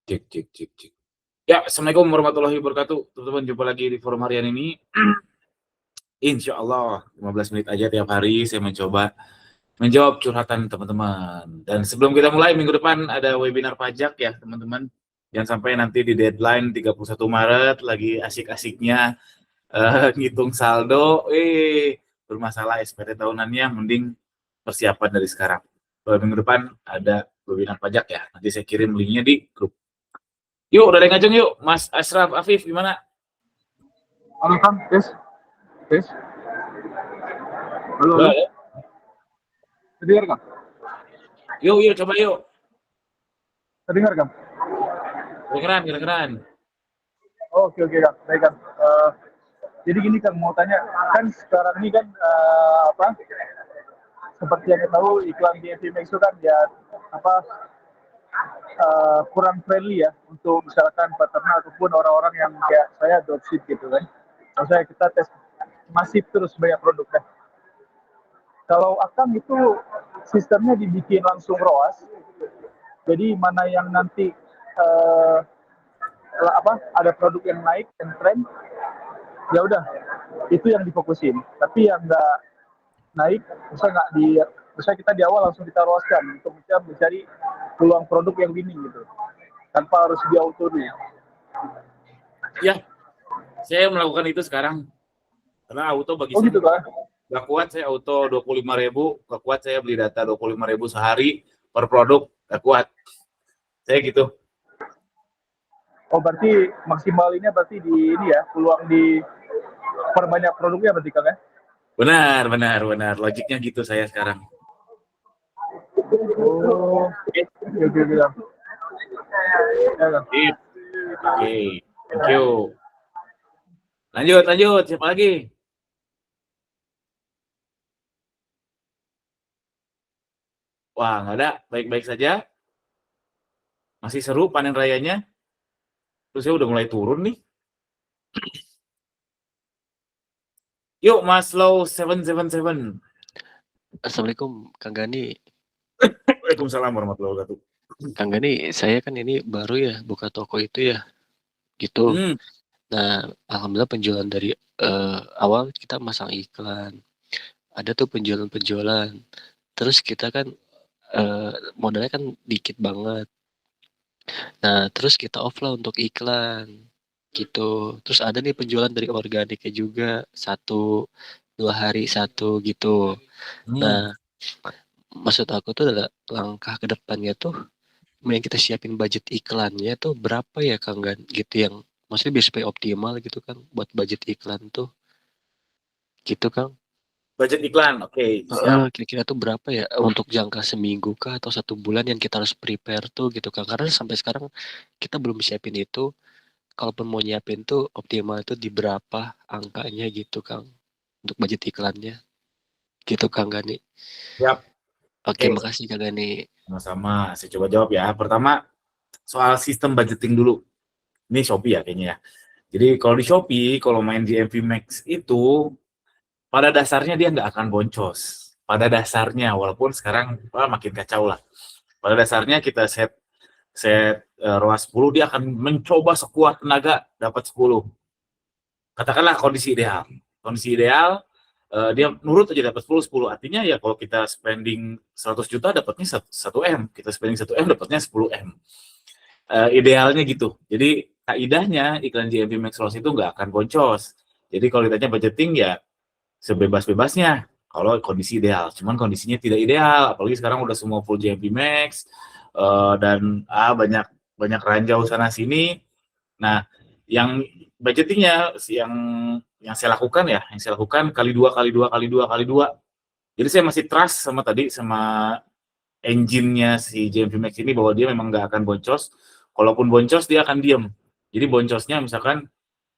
Cek cek cek cek. Ya, Assalamualaikum warahmatullahi wabarakatuh. Teman-teman, jumpa lagi di forum harian ini. Insya Allah, 15 menit aja tiap hari saya mencoba menjawab curhatan teman-teman. Dan sebelum kita mulai, minggu depan ada webinar pajak ya, teman-teman. Jangan sampai nanti di deadline 31 Maret lagi asik-asiknya ngitung saldo, bermasalah SPT tahunannya, mending persiapan dari sekarang. Minggu depan ada webinar pajak ya, nanti saya kirim linknya di grup. Yuk, udah ada yang ngajeng yuk, Mas Ashraf Afif, gimana? Halo Kang, tes. Halo, Halo. terdengar Kang? Yuk, coba yuk. Terdengar Kang? Kedengeran. Oke Kang, baik Kang. Jadi gini Kang, mau tanya, kan sekarang ini kan seperti yang kita tahu iklan di FVMAX itu kan ya kurang friendly ya untuk misalkan peternak ataupun orang-orang yang kayak saya dropship gitu kan. Maksudnya kita tes masif terus banyak produknya. Kalau Akang itu sistemnya dibikin langsung ROAS, jadi mana yang nanti ada produk yang naik yang tren, ya udah itu yang difokusin. Tapi yang nggak naik, misalnya kita di awal langsung kita ROASkan untuk mencari peluang produk yang winning gitu, tanpa harus di auto nih. Ya, saya melakukan itu sekarang. Karena auto bagi saya gitu kan? Gak kuat saya auto 25.000, gak kuat saya beli data 25.000 sehari per produk, gak kuat. Saya gitu. Oh, berarti maksimalinnya berarti di ini ya, peluang di perbanyak produknya berarti Kang ya? Benar. Logiknya gitu saya sekarang. Oh, oke. Oke, thank you. Lanjut, siapa lagi? Wah, nggak ada, baik-baik saja. Masih seru panen rayanya. Terus saya udah mulai turun nih. Yuk, Mas Low 777. Assalamualaikum, Kang Gani. Waalaikumsalam warahmatullahi wabarakatuh. Kang Gani, saya kan ini baru ya buka toko itu ya, gitu. Nah, alhamdulillah penjualan dari awal kita masang iklan. Ada tuh penjualan. Terus kita kan modalnya kan dikit banget. Nah, terus kita off lah untuk iklan, gitu. Terus ada nih penjualan dari organiknya juga, 1-2 hari satu gitu. Nah, maksud aku tuh adalah langkah ke depannya tuh yang kita siapin budget iklannya tuh berapa ya Kang Gan gitu, yang maksudnya biar supaya optimal gitu kan buat budget iklan tuh gitu Kang. Budget iklan, oke, siap. Kira-kira tuh berapa ya untuk jangka seminggu kah atau 1 bulan yang kita harus prepare tuh gitu Kang, karena sampai sekarang kita belum siapin itu. Kalaupun mau nyiapin tuh optimal itu di berapa angkanya gitu Kang untuk budget iklannya gitu Kang Gani. Siap. Oke, makasih Kang Gani. Sama-sama, saya coba jawab ya. Pertama, soal sistem budgeting dulu. Ini Shopee ya kayaknya ya. Jadi kalau di Shopee, kalau main di MV Max itu, pada dasarnya dia nggak akan boncos. Pada dasarnya, walaupun sekarang makin kacau lah. Pada dasarnya kita set ROAS 10, dia akan mencoba sekuat tenaga dapat 10. Katakanlah kondisi ideal. Kondisi ideal, dia nurut aja dapat 10. Artinya ya kalau kita spending 100 juta dapatnya 1 M. Kita spending 1 M dapatnya 10 M. Idealnya gitu. Jadi kaidahnya iklan GMP Max Loss itu nggak akan boncos. Jadi kalau ditanya budgeting ya sebebas-bebasnya kalau kondisi ideal. Cuman kondisinya tidak ideal, apalagi sekarang udah semua full GMP Max dan banyak ranjau sana sini. Nah, yang budgetingnya yang saya lakukan kali dua. Jadi saya masih trust sama engine-nya si GMP Max ini bahwa dia memang nggak akan boncos. Kalaupun boncos dia akan diem. Jadi boncosnya misalkan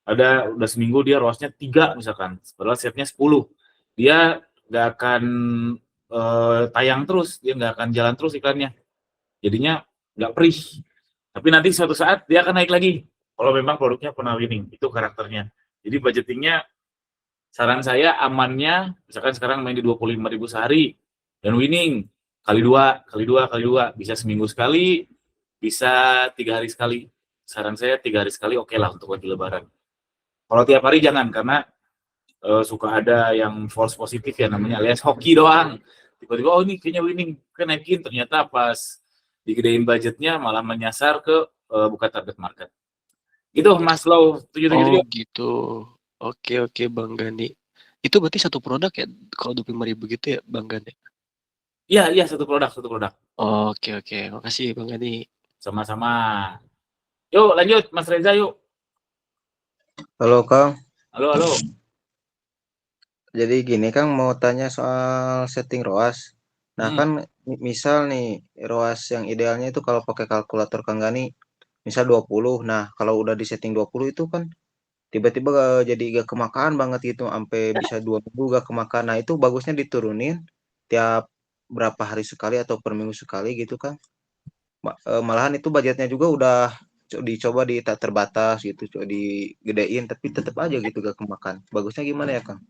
udah seminggu dia ROAS-nya 3 misalkan, padahal setnya 10. Dia nggak akan tayang terus, dia nggak akan jalan terus iklannya. Jadinya nggak perih. Tapi nanti suatu saat dia akan naik lagi. Kalau memang produknya pernah winning, itu karakternya. Jadi budgetingnya, saran saya amannya, misalkan sekarang main di 25.000 sehari, dan winning, kali dua, bisa seminggu sekali, bisa 3 hari sekali. Saran saya 3 hari sekali oke lah untuk baju lebaran. Kalau tiap hari jangan, karena suka ada yang false positif ya namanya, alias hoki doang. Tiba-tiba oh ini kayaknya winning, kan naikin, ternyata pas digedein budgetnya malah menyasar ke bukan target market. Gitu Mas Low, 77. Oh gitu. Oke Bang Gani. Itu berarti satu produk ya kalau 25.000 gitu ya Bang Gani? Iya, satu produk. Oke. Makasih Bang Gani. Sama-sama. Yuk lanjut Mas Reza yuk. Halo Kang, Halo. jadi gini Kang mau tanya soal setting ROAS. Nah kan misal nih ROAS yang idealnya itu kalau pakai kalkulator Kang Gani misal 20. Nah kalau udah di setting 20 itu kan tiba-tiba jadi gak kemakan banget gitu sampai bisa 2 minggu gak kemakan. Nah itu bagusnya diturunin tiap berapa hari sekali atau per minggu sekali gitu Kang. Malahan itu budgetnya juga udah dicoba di tak terbatas gitu, coba digedein tapi tetap aja gitu gak kemakan. Bagusnya gimana ya Kang?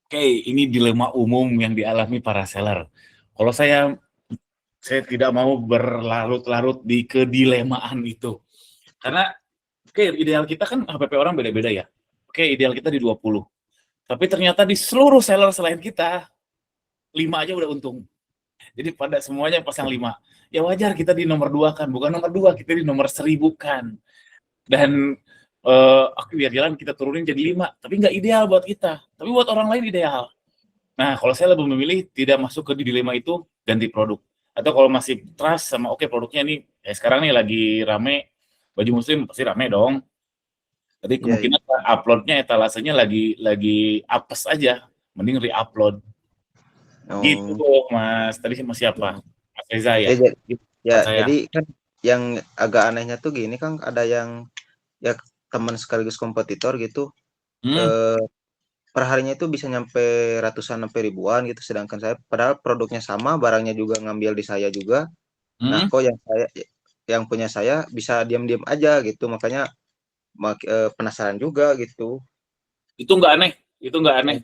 Oke, ini dilema umum yang dialami para seller. Kalau saya tidak mau berlarut-larut di kedilemaan itu. Karena ideal kita kan HPP orang beda-beda ya. Ideal kita di 20. Tapi ternyata di seluruh seller selain kita 5 aja udah untung. Jadi pada semuanya pasang 5. Ya wajar kita di nomor 2 kan, bukan nomor 2, kita di nomor 1000 kan. Dan biar jalan kita turunin jadi 5, tapi nggak ideal buat kita. Tapi buat orang lain ideal. Nah, kalau saya lebih memilih tidak masuk ke dilema itu, ganti produk. Atau kalau masih trust sama produknya nih, sekarang nih lagi rame baju muslim pasti rame dong. Tapi kemungkinan uploadnya etalasenya lagi apes aja, mending re-upload. Gitu Mas. Tadi sama siapa? Mas Reza ya? Jadi kan yang agak anehnya tuh gini Kang, ada yang ya teman sekaligus kompetitor gitu. Per harinya itu bisa nyampe ratusan sampai ribuan gitu, sedangkan saya padahal produknya sama, barangnya juga ngambil di saya juga. Nah, kok yang punya saya bisa diam-diam aja gitu, makanya penasaran juga gitu. Itu nggak aneh.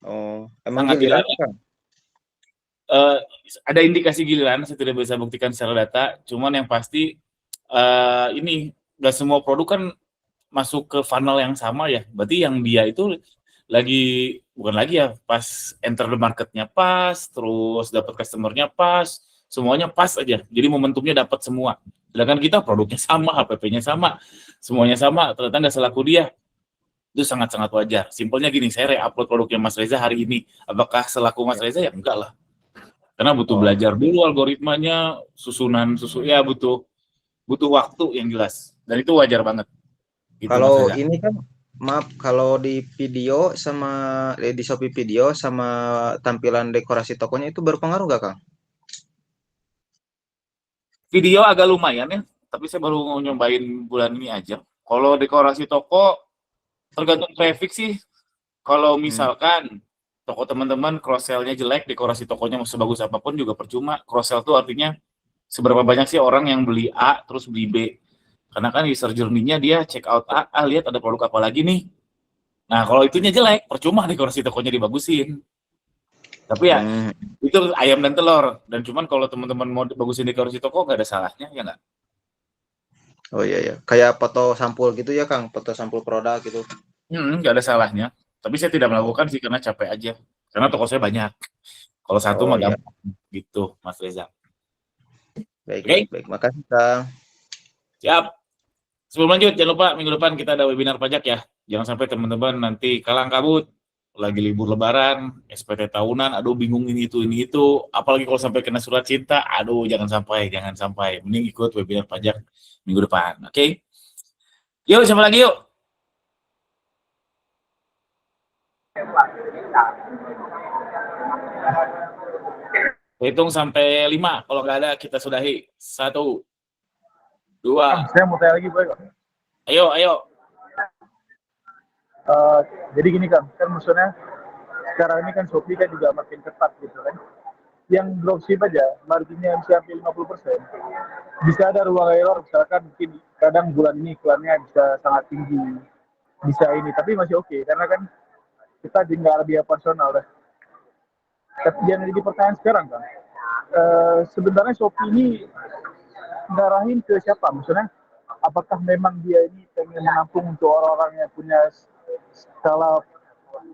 Oh, emang giliran kan? Ada indikasi giliran, saya tidak bisa buktikan secara data, cuman yang pasti ini nggak semua produk kan masuk ke funnel yang sama ya. Berarti yang dia itu bukan lagi ya, pas enter the marketnya pas, terus dapat customernya pas, semuanya pas aja. Jadi momentumnya dapat semua. Sedangkan kita produknya sama, HPP-nya sama, semuanya sama, ternyata nggak selaku dia. Itu sangat-sangat wajar. Simpelnya gini, saya re-upload produknya Mas Reza hari ini. Apakah selaku Mas Reza? Ya enggak lah. Karena butuh belajar dulu algoritmanya, ya butuh waktu yang jelas. Dan itu wajar banget. Gitu, kalau ini kan maaf, kalau di video sama di Shopee video sama tampilan dekorasi tokonya itu berpengaruh gak Kang? Video agak lumayan ya, tapi saya baru nyobain bulan ini aja. Kalau dekorasi toko tergantung traffic sih. Kalau misalkan toko teman-teman cross sell-nya jelek, dekorasi tokonya mau sebagus apapun juga percuma. Cross sell itu artinya seberapa banyak sih orang yang beli A terus beli B. Karena kan user journey-nya dia check out A, lihat ada produk apa lagi nih. Nah, kalau itunya jelek, percuma dekorasi tokonya dibagusin. Tapi ya, itu ayam dan telur. Dan cuman kalau teman-teman mau bagusin dekorasi toko, nggak ada salahnya, ya nggak? Oh iya. Kayak foto sampul gitu ya Kang, foto sampul produk gitu. Nggak ada salahnya. Tapi saya tidak melakukan sih karena capek aja. Karena toko saya banyak. Kalau satu mah gampang. Gitu, Mas Reza. Baik. Makasih Kang. Siap. Sebelum lanjut, jangan lupa minggu depan kita ada webinar pajak ya. Jangan sampai teman-teman nanti kalang kabut. Lagi libur lebaran, SPT tahunan, aduh bingung ini itu. Apalagi kalau sampai kena surat cinta, aduh jangan sampai. Mending ikut webinar pajak minggu depan, oke? Yuk, siapa lagi yuk? Hitung sampai 5, kalau nggak ada kita sudahi. 1, 2. Saya mau tanya lagi, boleh Kang? Ayo. Jadi gini kan maksudnya sekarang ini kan Shopee kan juga makin ketat gitu kan. Yang dropship aja marginnya bisa hampir 50%. Bisa ada ruang error, misalkan mungkin kadang bulan ini iklannya bisa sangat tinggi, bisa ini, tapi masih oke karena kan kita juga lebih personal dah. Tapi yang jadi pertanyaan sekarang kan, sebenarnya Shopee ini ngarahin ke siapa? Maksudnya, apakah memang dia ini pengen menampung untuk orang-orang yang punya skala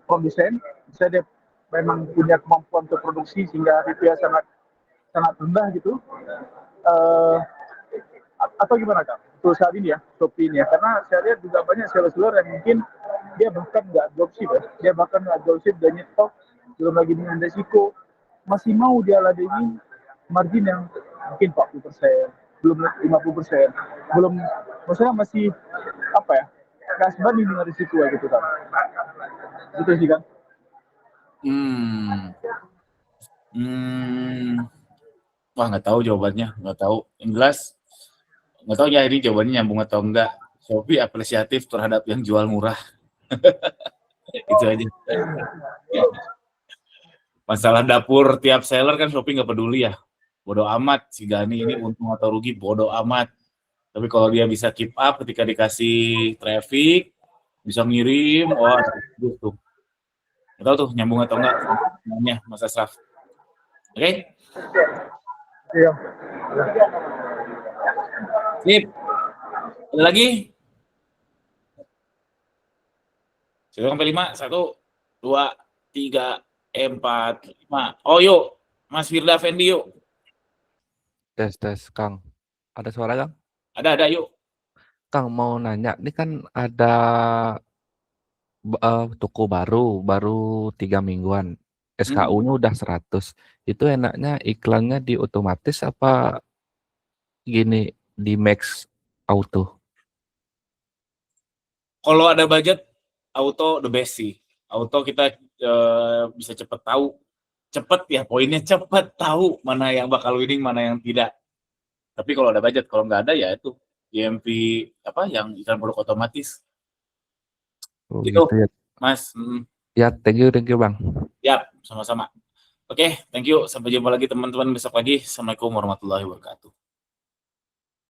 produsen, misalnya dia memang punya kemampuan untuk produksi sehingga harganya sangat sangat rendah gitu, eh, atau gimana Kak? Untuk saat ini ya, Shopee ini ya, karena saya lihat juga banyak seller-seller yang mungkin dia bahkan nggak dropship ya, dia bahkan nggak dropship dan nyetok, belum lagi dengan resiko, masih mau dia ladeni margin yang mungkin 40%, belum 50%, belum, maksudnya masih apa ya, nggak sebanding dengan risiko ya gitu kan. Gitu sih kan. Wah, nggak tahu jawabannya, nggak tahu. Yang jelas, nggak tahu ya ini jawabannya nyambung atau enggak. Shopee apresiatif terhadap yang jual murah. Itu aja. Masalah dapur tiap seller kan Shopee nggak peduli ya. Bodoh amat si Gani ini untung atau rugi, bodoh amat. Tapi kalau dia bisa keep up ketika dikasih traffic, bisa ngirim, wah bagus tuh. Nggak tahu tuh nyambung atau enggak namanya Mas Asraf. Oke? Iya. Sip. Ada lagi? 1-5, 1, 2, 3, 4, 5. Oh yuk, Mas Firda Fendi yuk. Tes, Kang. Ada suara, Kang? Ada yuk. Kang mau nanya, ini kan ada toko baru 3 mingguan. SKU-nya udah 100. Itu enaknya iklannya di otomatis apa gini di Max Auto? Kalau ada budget, auto the best sih. Auto kita bisa cepet tahu. Cepet ya, poinnya cepet tahu mana yang bakal winning, mana yang tidak. Tapi kalau ada budget, kalau nggak ada ya itu IMV apa yang iklan produk otomatis. Oh, Gitu, gitu ya. Mas. Ya, thank you Bang. Yap, sama-sama. Oke, thank you. Sampai jumpa lagi teman-teman besok lagi. Assalamualaikum warahmatullahi wabarakatuh.